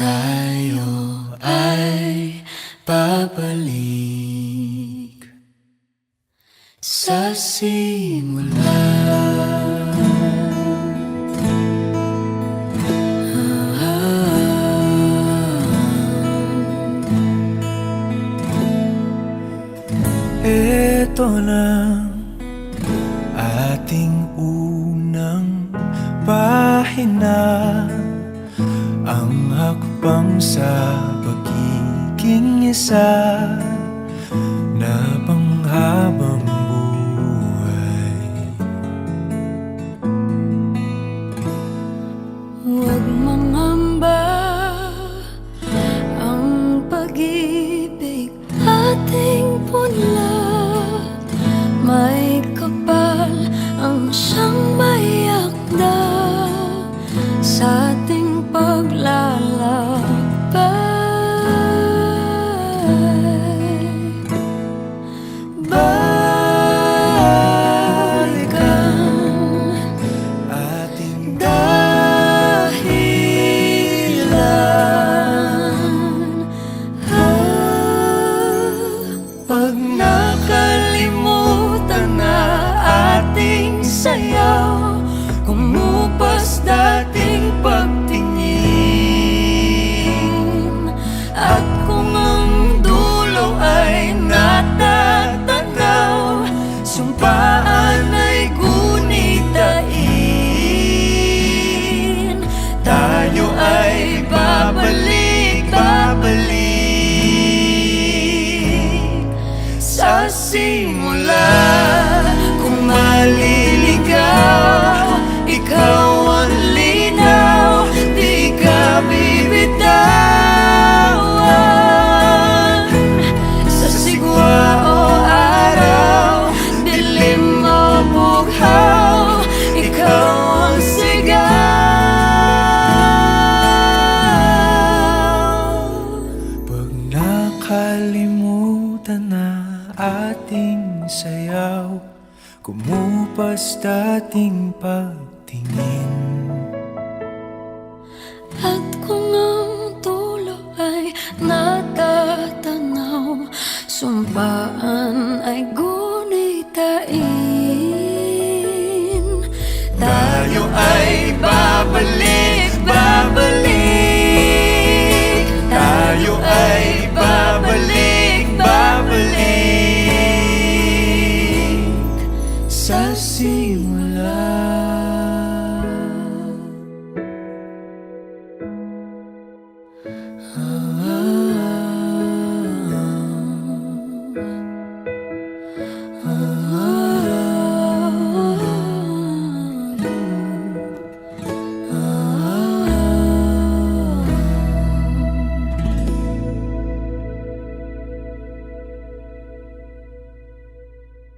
tayo ay babalik sa simula. Ito na ating unang pahina, ang hakbang sa pagiging isa na panghabang buhay. Huwag mangamba, ang pag-ibig ating punla. May kapal ang siyang mayakda sa ating paglalakbay. Balikan Ating dahilan, pag nakalimutan na ating sayaw, kumupas dating pagtingin, at kung ang dulo ay natatanaw, sumpaan ay gunitain. Tayo ay babalik sa simula. Kung maliligaw, ikaw ang linaw, di ka bibitawan. Sa sigwa o araw, dilim o bughaw, ikaw ang sigaw. Pag nakalimutan na ating sayaw, kumupas dating pagtingin,